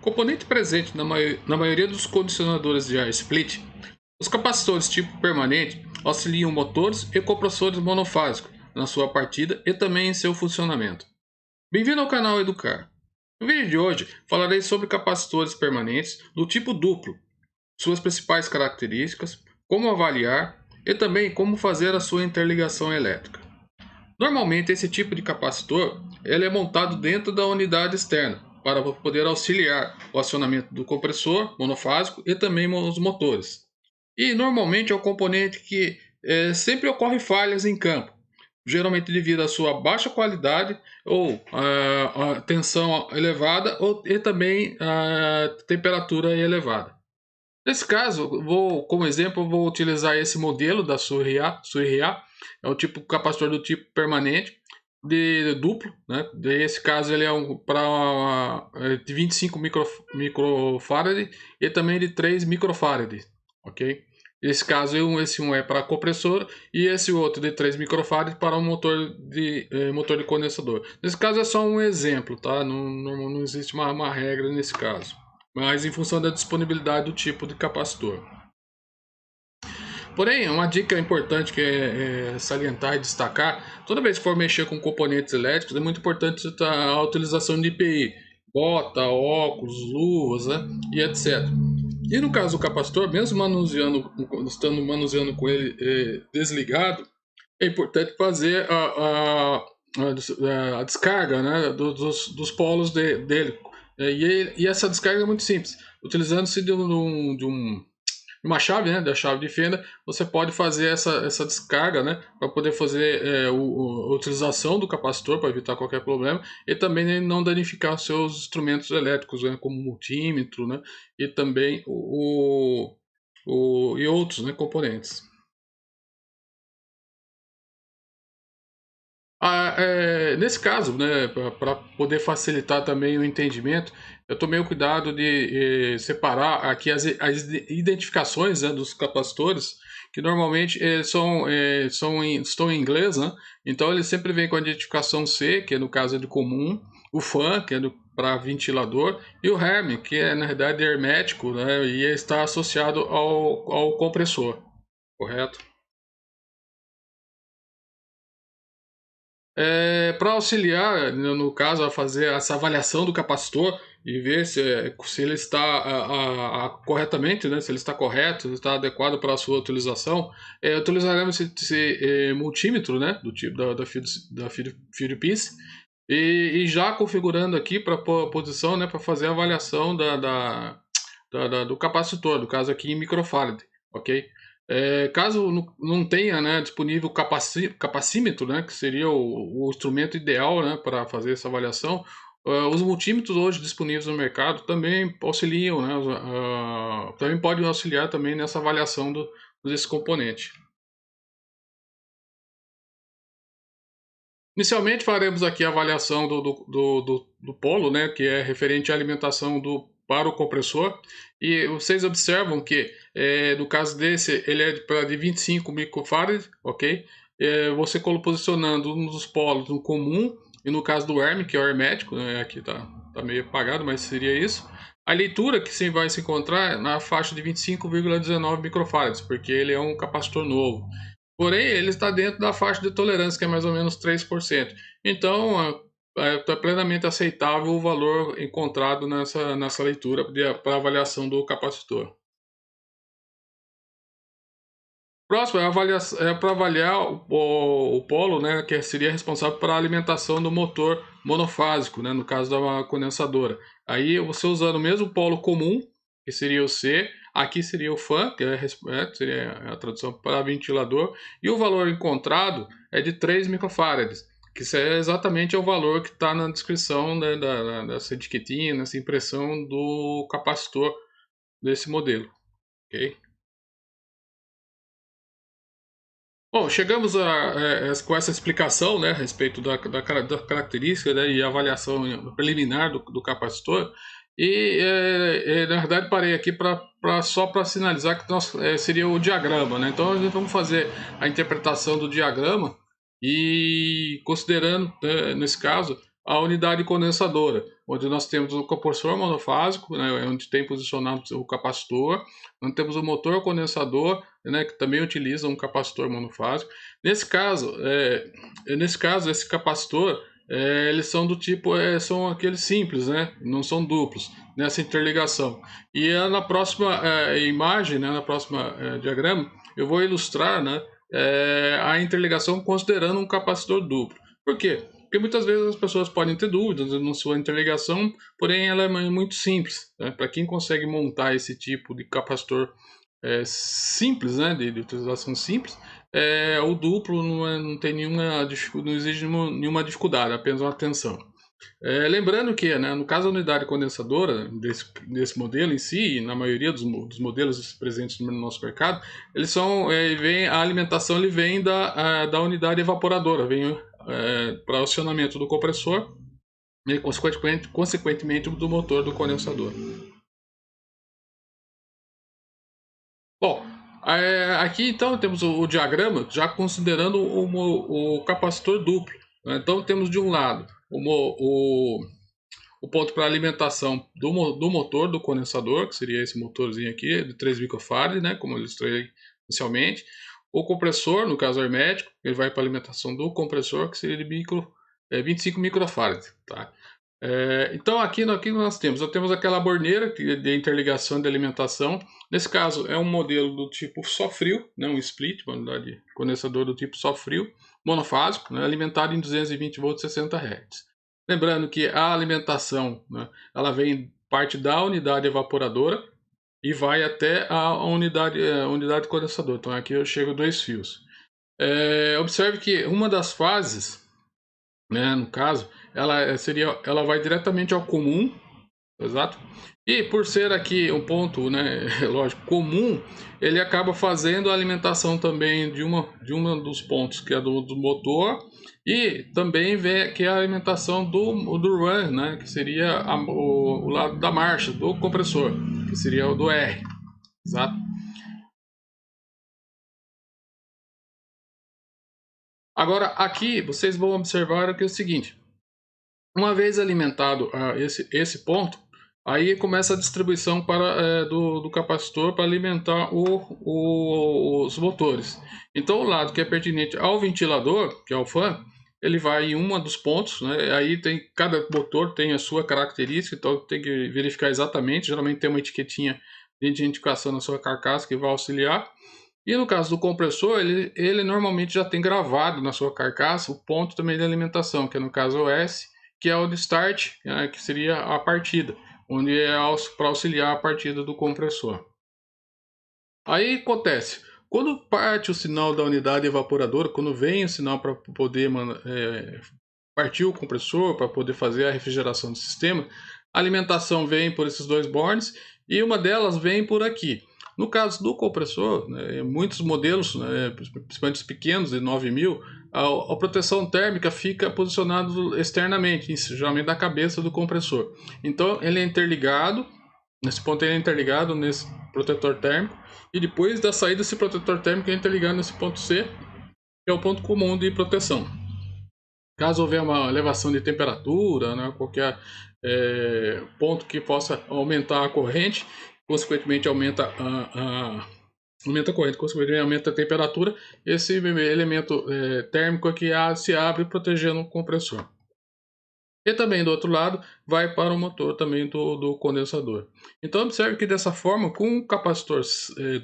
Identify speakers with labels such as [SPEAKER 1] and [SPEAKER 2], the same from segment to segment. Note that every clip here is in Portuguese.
[SPEAKER 1] Componente presente na maioria dos condicionadores de ar split, os capacitores tipo permanente auxiliam motores e compressores monofásicos na sua partida e também em seu funcionamento. Bem-vindo ao canal Educar. No vídeo de hoje falarei sobre capacitores permanentes do tipo duplo, suas principais características, como avaliar e também como fazer a sua interligação elétrica. Normalmente esse tipo de capacitor ele é montado dentro da unidade externa para poder auxiliar o acionamento do compressor monofásico e também os motores. E normalmente é um componente que sempre ocorre falhas em campo, geralmente devido à sua baixa qualidade ou a tensão elevada e também a temperatura elevada. Nesse caso, como exemplo, vou utilizar esse modelo da Surya, é o tipo capacitor do tipo permanente, de duplo, né? Nesse caso ele é de 25 microfarad e também de 3 microfarad, ok? Esse caso, esse um é para compressor e esse outro de 3 microfarad para um motor de condensador. Nesse caso é só um exemplo, tá? Não existe uma regra nesse caso, mas em função da disponibilidade do tipo de capacitor. Porém, uma dica importante que é salientar e destacar, toda vez que for mexer com componentes elétricos, é muito importante a utilização de EPI, bota, óculos, luvas, né, e etc. E no caso do capacitor, mesmo estando manuseando com ele desligado, é importante fazer a descarga, né, dos polos dele. E essa descarga é muito simples. Utilizando-se de uma chave, né, da chave de fenda, você pode fazer essa descarga, né, para poder fazer a utilização do capacitor para evitar qualquer problema e também não danificar seus instrumentos elétricos, né, como multímetro, né, e também e outros, né, componentes. Nesse caso, né, para poder facilitar também o entendimento, eu tomei o cuidado de separar aqui as identificações, né, dos capacitores, que normalmente estão em inglês, né? Então ele sempre vem com a identificação C, que no caso é de comum, o FAN, que é para ventilador, e o HERM, que é na verdade hermético, né, e está associado ao compressor, correto? Para auxiliar, no caso, a fazer essa avaliação do capacitor e ver se ele está corretamente, né, se ele está correto, se ele está adequado para a sua utilização, utilizaremos esse multímetro, né, do tipo da Field Piece, e já configurando aqui para a posição, né, para fazer a avaliação do capacitor, no caso aqui em microfarad, ok? Caso não tenha, né, disponível capacímetro, né, que seria o instrumento ideal, né, para fazer essa avaliação, os multímetros hoje disponíveis no mercado também auxiliam, né, também podem auxiliar também nessa avaliação desse componente. Inicialmente faremos aqui a avaliação do polo, né, que é referente à alimentação para o compressor. E vocês observam que, no caso desse, ele é de 25 microfarad, ok? Você posicionando um dos polos no comum, e no caso do ERM, que é o hermético, né, aqui tá meio apagado, mas seria isso. A leitura que sim vai se encontrar na faixa de 25,19 microfarads, porque ele é um capacitor novo. Porém, ele está dentro da faixa de tolerância, que é mais ou menos 3%. Então, é plenamente aceitável o valor encontrado nessa leitura para avaliação do capacitor. Próximo é para avaliar o polo, né, que seria responsável pela alimentação do motor monofásico, né, no caso da condensadora. Aí você usando o mesmo polo comum, que seria o C, aqui seria o FAN, que seria a tradução para ventilador, e o valor encontrado é de 3 microfarads, que é exatamente o valor que está na descrição, né, dessa etiquetinha, nessa impressão do capacitor desse modelo. Ok? Bom, chegamos com essa explicação, né, a respeito da característica, né, e avaliação preliminar do capacitor. E, na verdade, parei aqui só para sinalizar que seria o diagrama, né? Então, a gente vamos fazer a interpretação do diagrama e considerando, nesse caso, a unidade condensadora, onde nós temos o compressor monofásico, né, onde tem posicionado o capacitor, onde temos o motor condensador, né, que também utiliza um capacitor monofásico. Nesse caso, esse capacitor, eles são do tipo, são aqueles simples, né, não são duplos, nessa interligação. E na próxima imagem, né, na próxima diagrama, eu vou ilustrar, né, a interligação considerando um capacitor duplo. Por quê? Porque muitas vezes as pessoas podem ter dúvidas na sua interligação, porém ela é muito simples, né? Para quem consegue montar esse tipo de capacitor simples, né, de utilização simples, o duplo não tem nenhuma dificuldade, não exige nenhuma dificuldade, apenas uma tensão. Lembrando que, né, no caso da unidade condensadora, desse modelo em si, e na maioria dos modelos presentes no nosso mercado, eles são, a alimentação ele vem da unidade evaporadora, vem para acionamento do compressor e, consequentemente, do motor do condensador. Bom, aqui então temos o diagrama já considerando o capacitor duplo, né? Então temos de um lado o ponto para alimentação do motor do condensador, que seria esse motorzinho aqui de 3 microfarad, né, como eu ilustrei inicialmente. O compressor, no caso hermético, ele vai para a alimentação do compressor, que seria de 25 microfarad. Tá? Então aqui nós temos aquela borneira de interligação de alimentação. Nesse caso é um modelo do tipo só frio, né, um split, uma unidade de condensador do tipo só frio, monofásico, né, alimentado em 220 volts 60 Hz. Lembrando que a alimentação, né, ela vem parte da unidade evaporadora e vai até a unidade condensadora. Então aqui eu chego 2 fios. Observe que uma das fases, né, no caso, ela vai diretamente ao comum, exato. E por ser aqui um ponto, né, lógico, comum, ele acaba fazendo a alimentação também de uma dos pontos, que é do motor, e também vê que é a alimentação do run, né, que seria o lado da marcha, do compressor, que seria o do R, exato. Agora, aqui vocês vão observar que é o seguinte: uma vez alimentado esse ponto, aí começa a distribuição do capacitor para alimentar os motores. Então, o lado que é pertinente ao ventilador, que é o fan, ele vai em um dos pontos, né? Aí cada motor tem a sua característica, então tem que verificar exatamente. Geralmente tem uma etiquetinha de identificação na sua carcaça que vai auxiliar. E no caso do compressor, ele normalmente já tem gravado na sua carcaça o ponto também de alimentação, que no caso é o S, que é o de start, que seria a partida, onde é para auxiliar a partida do compressor. Aí acontece, quando parte o sinal da unidade evaporadora, quando vem o sinal para poder partir o compressor, para poder fazer a refrigeração do sistema, a alimentação vem por esses dois bornes e uma delas vem por aqui. No caso do compressor, né, muitos modelos, né, principalmente os pequenos de 9000, a proteção térmica fica posicionada externamente, geralmente da cabeça do compressor. Então ele é interligado, nesse ponto ele é interligado nesse protetor térmico, e depois da saída desse protetor térmico ele é interligado nesse ponto C, que é o ponto comum de proteção. Caso houver uma elevação de temperatura, né, qualquer ponto que possa aumentar a corrente, consequentemente aumenta a corrente, consequentemente aumenta a temperatura, esse elemento térmico aqui se abre protegendo o compressor. E também do outro lado vai para o motor também do condensador. Então observe que dessa forma, com um capacitor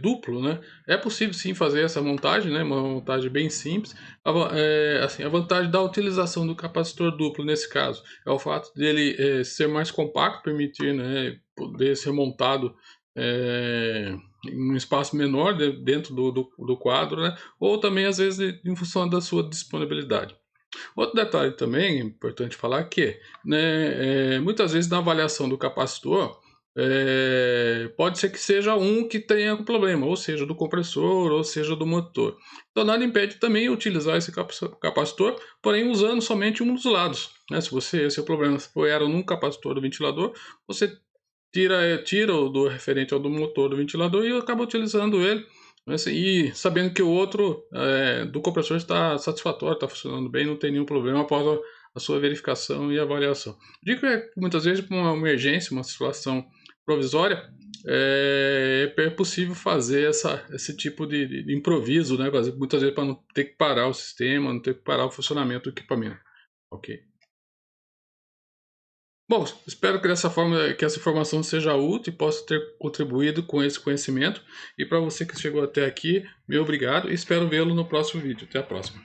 [SPEAKER 1] duplo, né, é possível sim fazer essa montagem, né, uma montagem bem simples. A vantagem da utilização do capacitor duplo nesse caso é o fato dele ser mais compacto, permitir, né, poder ser montado em um espaço menor dentro do quadro, né, ou também às vezes em função da sua disponibilidade. Outro detalhe também importante falar que, né, muitas vezes na avaliação do capacitor, pode ser que seja um que tenha problema, ou seja, do compressor, ou seja, do motor. Então nada impede também utilizar esse capacitor, porém usando somente um dos lados. Né? Se o problema era num capacitor do ventilador, você tira o do referente ao do motor do ventilador e acaba utilizando ele. E sabendo que o outro do compressor está satisfatório, está funcionando bem, não tem nenhum problema após a sua verificação e avaliação. Digo que muitas vezes para uma emergência, uma situação provisória, é possível fazer esse tipo de improviso, né? Muitas vezes para não ter que parar o sistema, não ter que parar o funcionamento do equipamento. Ok? Bom, espero que dessa forma que essa informação seja útil e possa ter contribuído com esse conhecimento. E para você que chegou até aqui, meu obrigado e espero vê-lo no próximo vídeo. Até a próxima.